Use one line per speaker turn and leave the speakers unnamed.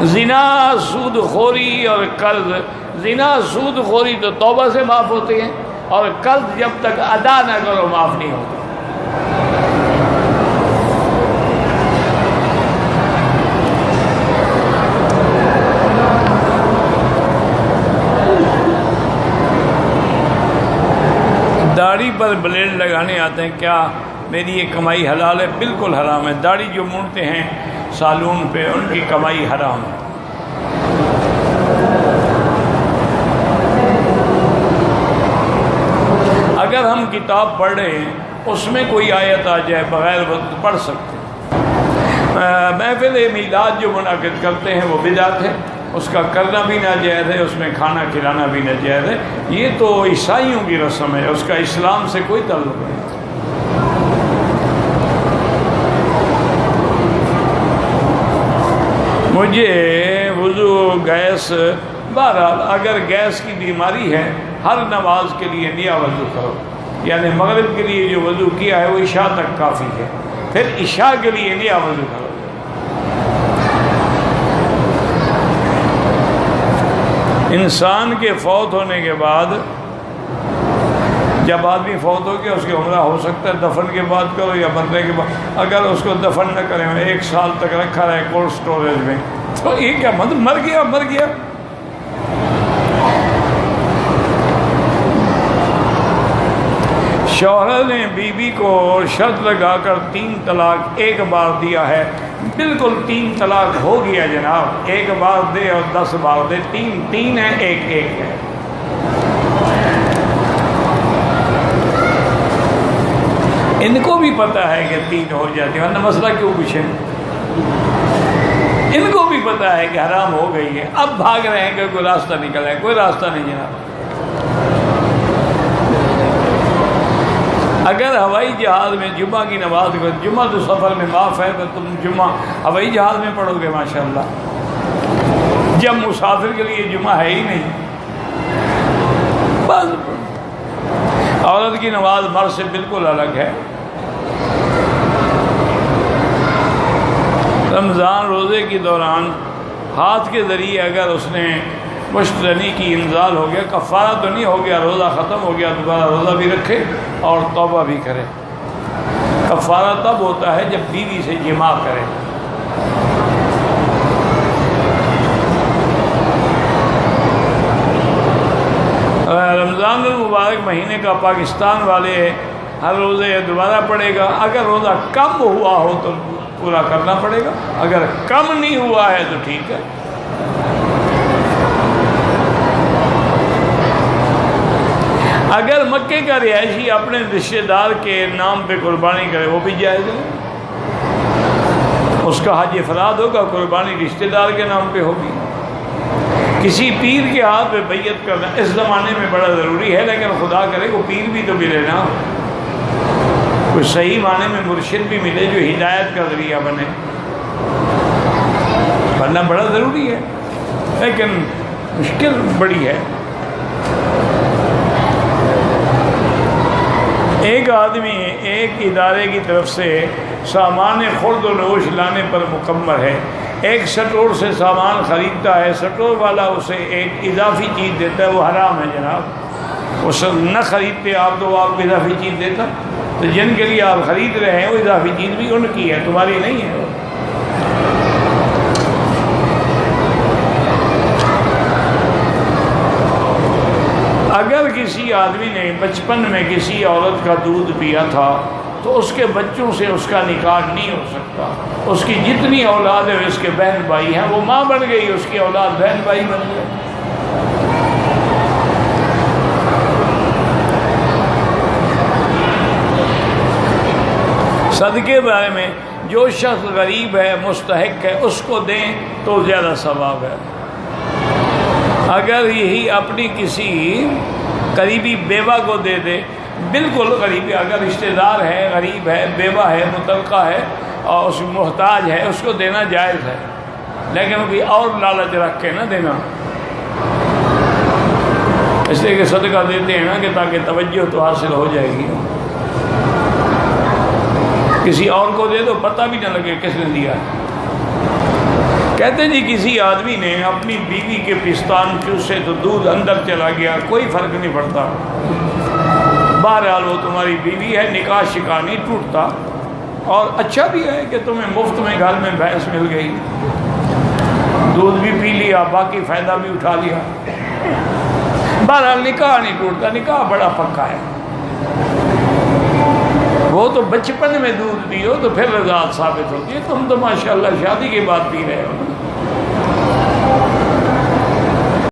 زنا، سود خوری اور قرض، زنا سود خوری تو توبہ سے معاف ہوتے ہیں، اور قرض جب تک ادا نہ کرو معاف نہیں ہوتا۔ داڑھی پر بلیڈ لگانے آتے ہیں، کیا میری یہ کمائی حلال ہے؟ بالکل حرام ہے۔ داڑھی جو مونڈتے ہیں سالون پہ ان کی کمائی حرام ہے۔ اگر ہم کتاب پڑھ رہے ہیں اس میں کوئی آیت آ جائے بغیر وضو پڑھ سکتے ہیں۔ محفل میلاد جو منعقد کرتے ہیں وہ بدعت ہے، اس کا کرنا بھی ناجائز ہے، اس میں کھانا کھلانا بھی ناجائز ہے۔ یہ تو عیسائیوں کی رسم ہے، اس کا اسلام سے کوئی تعلق نہیں۔ مجھے وضو گیس، بہرحال اگر گیس کی بیماری ہے ہر نماز کے لیے نیا وضو کرو، یعنی مغرب کے لیے جو وضو کیا ہے وہ عشاء تک کافی ہے، پھر عشاء کے لیے نیا وضو کرو۔ انسان کے فوت ہونے کے بعد، جب آدمی فوت ہو گیا اس کے عمرہ ہو سکتا ہے دفن کے بعد کرو یا مرنے کے بعد۔ اگر اس کو دفن نہ کریں 1 سال تک رکھا رہے کولڈ سٹوریج میں تو یہ کیا مطلب؟ مر گیا۔ شوہر نے بیوی کو شرط لگا کر 3 طلاق ایک بار دیا ہے، بالکل 3 طلاق ہو گیا جناب، 1 بار دے اور 10 بار دے، 3 ہے 1 ہے۔ ان کو بھی پتہ ہے کہ 3 ہو جاتی ہے، ورنہ مسئلہ کیوں پوچھیں؟ ان کو بھی پتہ ہے کہ حرام ہو گئی ہے، اب بھاگ رہے ہیں کہ کوئی راستہ نکل ہے، کوئی راستہ نہیں جناب۔ اگر ہوائی جہاز میں جمعہ کی نماز کو، جمعہ تو سفر میں معاف ہے تو تم جمعہ ہوائی جہاز میں پڑھو گے ماشاءاللہ، جب مسافر کے لیے جمعہ ہے ہی نہیں۔ بس عورت کی نماز مرد سے بالکل الگ ہے۔ رمضان روزے کے دوران ہاتھ کے ذریعے اگر اس نے مشترنی کی انزال ہو گیا، کفارہ تو نہیں ہو گیا، روزہ ختم ہو گیا، دوبارہ روزہ بھی رکھے اور توبہ بھی کرے۔ کفارہ تب ہوتا ہے جب بیوی سے جماع کرے۔ رمضان المبارک مہینے کا پاکستان والے ہر روزے دوبارہ پڑے گا، اگر روزہ کم ہوا ہو تو پورا کرنا پڑے گا، اگر کم نہیں ہوا ہے تو ٹھیک ہے۔ اگر مکے کا رہائشی اپنے رشتہ دار کے نام پہ قربانی کرے وہ بھی جائز ہے، اس کا حج افراد ہوگا، قربانی رشتہ دار کے نام پہ ہوگی۔ کسی پیر کے ہاتھ پہ بیعت کرنا اس زمانے میں بڑا ضروری ہے، لیکن خدا کرے وہ پیر بھی تو ملے نا، کوئی صحیح معنی میں مرشد بھی ملے جو ہدایت کا ذریعہ بنے، بننا بڑا ضروری ہے، لیکن مشکل بڑی ہے۔ ایک آدمی ایک ادارے کی طرف سے سامان خرد و نوش لانے پر مکمل ہے، ایک سٹور سے سامان خریدتا ہے، سٹور والا اسے ایک اضافی چیز دیتا ہے، وہ حرام ہے جناب، وہ نہ خریدتے آپ تو وہ آپ کو اضافی چیز دیتا، تو جن کے لیے آپ خرید رہے ہیں وہ اضافی چیز بھی ان کی ہے، تمہاری نہیں ہے۔ اگر کسی آدمی نے بچپن میں کسی عورت کا دودھ پیا تھا تو اس کے بچوں سے اس کا نکاح نہیں ہو سکتا، اس کی جتنی اولاد ہے اس کے بہن بھائی ہیں، وہ ماں بن گئی، اس کی اولاد بہن بھائی بن گئے۔ صدقے بارے میں جو شخص غریب ہے، مستحق ہے، اس کو دیں تو زیادہ ثواب ہے۔ اگر یہی اپنی کسی قریبی بیوہ کو دے دے، بالکل غریب، اگر رشتہ دار ہے، غریب ہے، بیوہ ہے، مطلقہ ہے اور اس محتاج ہے، اس کو دینا جائز ہے، لیکن کوئی اور لالچ رکھ کے نہ دینا، اس لیے کہ صدقہ دیتے ہیں نا کہ تاکہ توجہ تو حاصل ہو جائے گی، کسی اور کو دے دو پتہ بھی نہ لگے کس نے دیا ہے۔ کہتے جی کسی آدمی نے اپنی بیوی کے پستان چوسے تو دودھ اندر چلا گیا، کوئی فرق نہیں پڑتا، بہرحال وہ تمہاری بیوی ہے، نکاح شکاح نہیں ٹوٹتا، اور اچھا بھی ہے کہ تمہیں مفت میں گھر میں بھینس مل گئی، دودھ بھی پی لیا، باقی فائدہ بھی اٹھا لیا، بہرحال نکاح نہیں ٹوٹتا، نکاح بڑا پکا ہے۔ وہ تو بچپن میں دودھ پیو تو پھر رضاعت ثابت ہوتی ہے، تم تو ماشاءاللہ شادی کے بعد پی رہے ہو۔